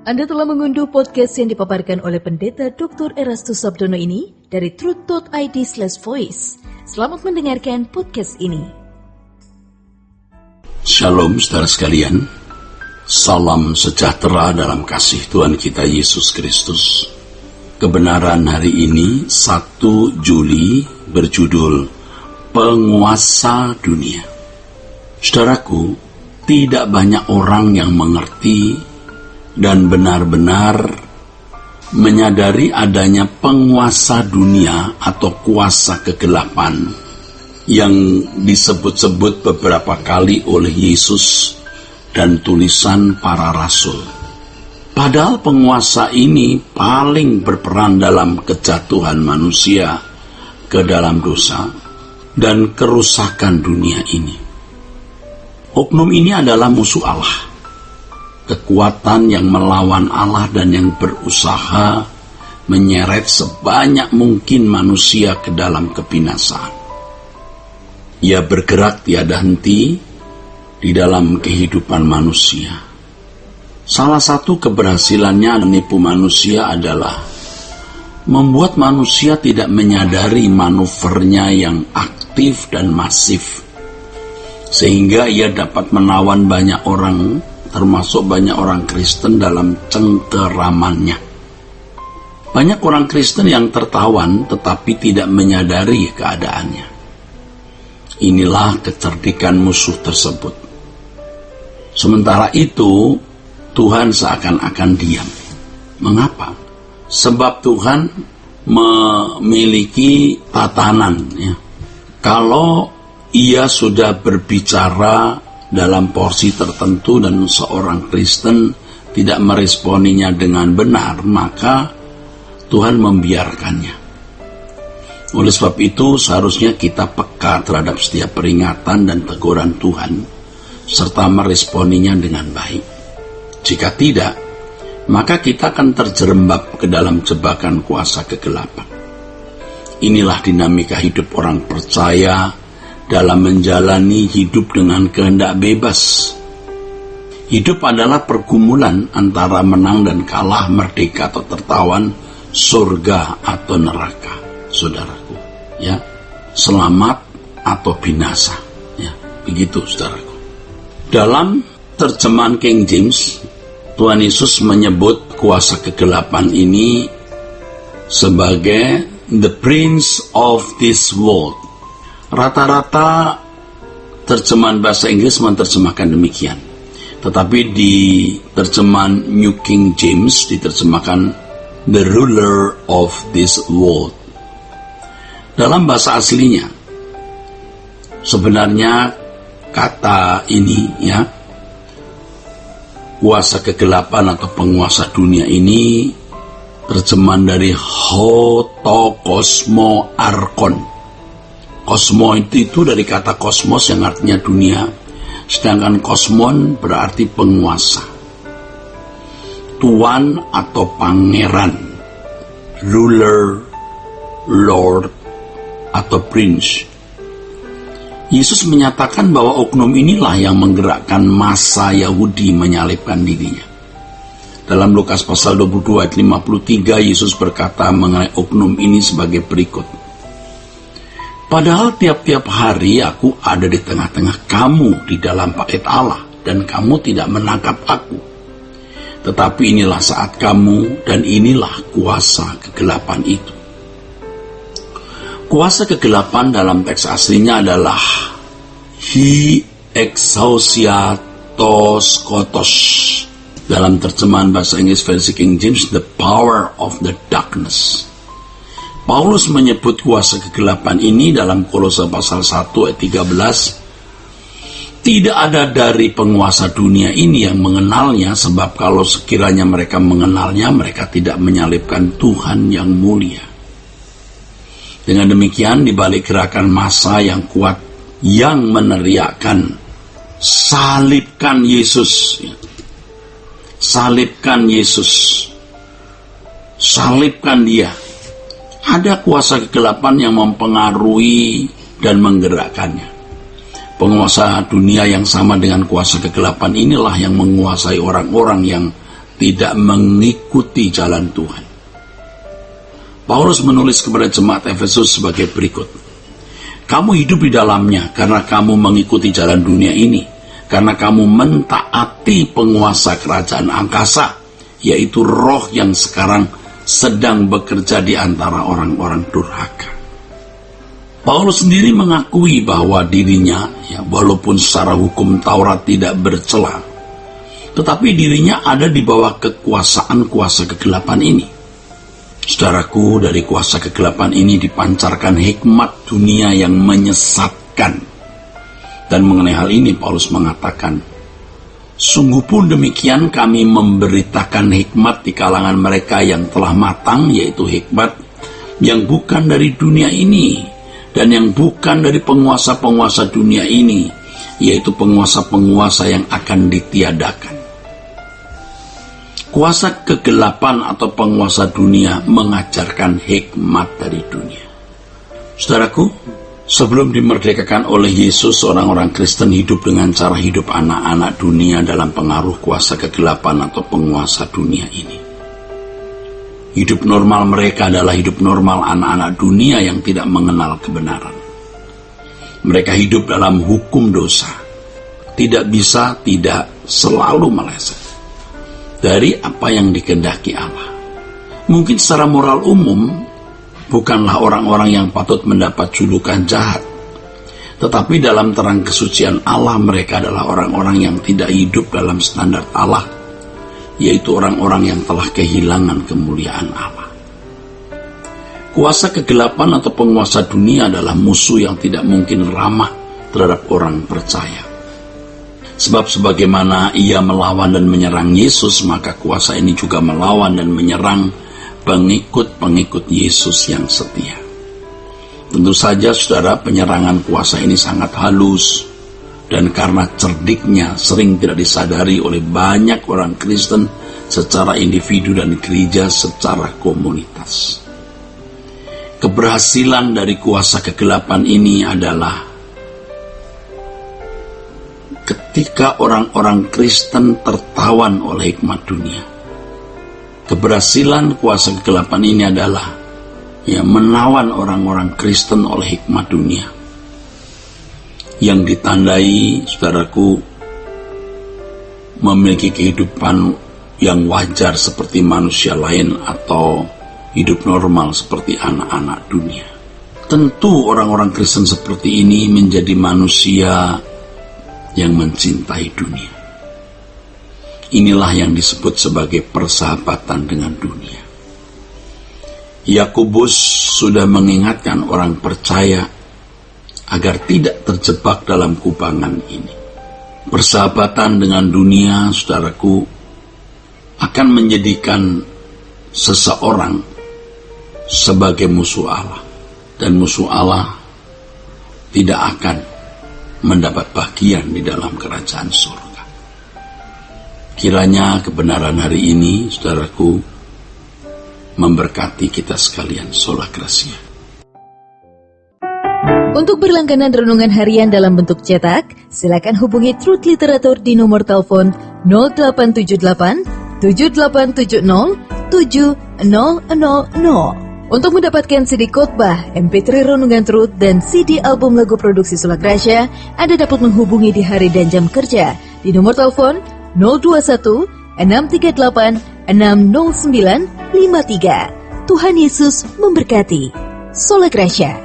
Anda telah mengunduh podcast yang dipaparkan oleh Pendeta Dr. Erastus Sabdono ini dari truth.id/voice. Selamat mendengarkan podcast ini. Shalom saudara sekalian. Salam sejahtera dalam kasih Tuhan kita Yesus Kristus. Kebenaran hari ini 1 Juli berjudul Penguasa Dunia. Saudaraku, tidak banyak orang yang mengerti dan benar-benar menyadari adanya penguasa dunia atau kuasa kegelapan yang disebut-sebut beberapa kali oleh Yesus dan tulisan para rasul. Padahal penguasa ini paling berperan dalam kejatuhan manusia ke dalam dosa dan kerusakan dunia ini. Oknum ini adalah musuh Allah, kekuatan yang melawan Allah dan yang berusaha menyeret sebanyak mungkin manusia ke dalam kebinasaan. Ia bergerak tiada henti di dalam kehidupan manusia. Salah satu keberhasilannya menipu manusia adalah membuat manusia tidak menyadari manuvernya yang aktif dan masif, sehingga ia dapat menawan banyak orang, termasuk banyak orang Kristen dalam cengkeramannya. Banyak orang Kristen yang tertawan tetapi tidak menyadari keadaannya. Inilah kecerdikan musuh tersebut. Sementara itu, Tuhan seakan-akan diam. Mengapa? Sebab Tuhan memiliki tatanan. Kalau ia sudah berbicara dalam porsi tertentu dan seorang Kristen tidak meresponinya dengan benar, maka Tuhan membiarkannya. Oleh sebab itu, seharusnya kita peka terhadap setiap peringatan dan teguran Tuhan, serta meresponinya dengan baik. Jika tidak, maka kita akan terjerembab ke dalam jebakan kuasa kegelapan. Inilah dinamika hidup orang percaya dalam menjalani hidup dengan kehendak bebas. Hidup adalah pergumulan antara menang dan kalah, merdeka atau tertawan, surga atau neraka, saudaraku. Ya, selamat atau binasa. Ya, begitu, saudaraku. Dalam terjemahan King James, Tuhan Yesus menyebut kuasa kegelapan ini sebagai the prince of this world. Rata-rata terjemahan bahasa Inggris menerjemahkan demikian. Tetapi di terjemahan New King James diterjemahkan the ruler of this world. Dalam bahasa aslinya, sebenarnya kata ini, ya, kuasa kegelapan atau penguasa dunia ini terjemahan dari Hotokosmo Arkon. Kosmo itu dari kata kosmos yang artinya dunia, sedangkan kosmon berarti penguasa, tuan atau pangeran, ruler, lord, atau prince. Yesus menyatakan bahwa oknum inilah yang menggerakkan massa Yahudi menyalibkan dirinya. Dalam Lukas pasal 22 ayat 53, Yesus berkata mengenai oknum ini sebagai berikut. Padahal tiap-tiap hari aku ada di tengah-tengah kamu di dalam bait Allah, dan kamu tidak menangkap aku. Tetapi inilah saat kamu, dan inilah kuasa kegelapan itu. Kuasa kegelapan dalam teks aslinya adalah Hi exousiatos kotos. Dalam terjemahan bahasa Inggris versi King James, the power of the darkness. Paulus menyebut kuasa kegelapan ini dalam Kolose pasal 1 ayat 13. Tidak ada dari penguasa dunia ini yang mengenalnya, sebab kalau sekiranya mereka mengenalnya, mereka tidak menyalibkan Tuhan yang mulia. Dengan demikian, di balik gerakan massa yang kuat yang meneriakkan salibkan Yesus, salibkan Yesus, salibkan dia, ada kuasa kegelapan yang mempengaruhi dan menggerakkannya. Penguasa dunia yang sama dengan kuasa kegelapan inilah yang menguasai orang-orang yang tidak mengikuti jalan Tuhan. Paulus menulis kepada jemaat Efesus sebagai berikut. Kamu hidup di dalamnya karena kamu mengikuti jalan dunia ini, karena kamu mentaati penguasa kerajaan angkasa, yaitu roh yang sekarang sedang bekerja di antara orang-orang durhaka. Paulus sendiri mengakui bahwa dirinya, walaupun secara hukum Taurat tidak bercela, tetapi dirinya ada di bawah kekuasaan kuasa kegelapan ini. Saudaraku, dari kuasa kegelapan ini dipancarkan hikmat dunia yang menyesatkan. Dan mengenai hal ini Paulus mengatakan, sungguh pun demikian kami memberitakan hikmat di kalangan mereka yang telah matang, yaitu hikmat yang bukan dari dunia ini, dan yang bukan dari penguasa-penguasa dunia ini, yaitu penguasa-penguasa yang akan ditiadakan. Kuasa kegelapan atau penguasa dunia mengajarkan hikmat dari dunia. Saudaraku, sebelum dimerdekakan oleh Yesus, orang-orang Kristen hidup dengan cara hidup anak-anak dunia dalam pengaruh kuasa kegelapan atau penguasa dunia ini. Hidup normal mereka adalah hidup normal anak-anak dunia yang tidak mengenal kebenaran. Mereka hidup dalam hukum dosa. Tidak bisa tidak selalu meleset dari apa yang dikehendaki Allah. Mungkin secara moral umum, bukanlah orang-orang yang patut mendapat julukan jahat. Tetapi dalam terang kesucian Allah, mereka adalah orang-orang yang tidak hidup dalam standar Allah, yaitu orang-orang yang telah kehilangan kemuliaan Allah. Kuasa kegelapan atau penguasa dunia adalah musuh yang tidak mungkin ramah terhadap orang percaya. Sebab sebagaimana ia melawan dan menyerang Yesus, maka kuasa ini juga melawan dan menyerang pengikut-pengikut Yesus yang setia. Tentu saja, saudara, penyerangan kuasa ini sangat halus, dan karena cerdiknya sering tidak disadari oleh banyak orang Kristen secara individu dan gereja secara komunitas. Keberhasilan dari kuasa kegelapan ini adalah ketika orang-orang Kristen tertawan oleh hikmat dunia. Keberhasilan kuasa kegelapan ini adalah menawan orang-orang Kristen oleh hikmat dunia, yang ditandai, saudaraku, memiliki kehidupan yang wajar seperti manusia lain atau hidup normal seperti anak-anak dunia. Tentu orang-orang Kristen seperti ini menjadi manusia yang mencintai dunia. Inilah yang disebut sebagai persahabatan dengan dunia. Yakobus sudah mengingatkan orang percaya agar tidak terjebak dalam kubangan ini. Persahabatan dengan dunia, saudaraku, akan menjadikan seseorang sebagai musuh Allah, dan musuh Allah tidak akan mendapat bagian di dalam kerajaan surga. Kiranya kebenaran hari ini, saudaraku, memberkati kita sekalian. Sola Gracia. Untuk berlangganan renungan harian dalam bentuk cetak, silakan hubungi Truth Literatur di nomor telepon 0878 7870 7000. Untuk mendapatkan CD khotbah, MP3 renungan Truth, dan CD album lagu produksi Sola Gracia, Anda dapat menghubungi di hari dan jam kerja di nomor telepon 021 638 60953. Tuhan Yesus memberkati. Sola Gracia.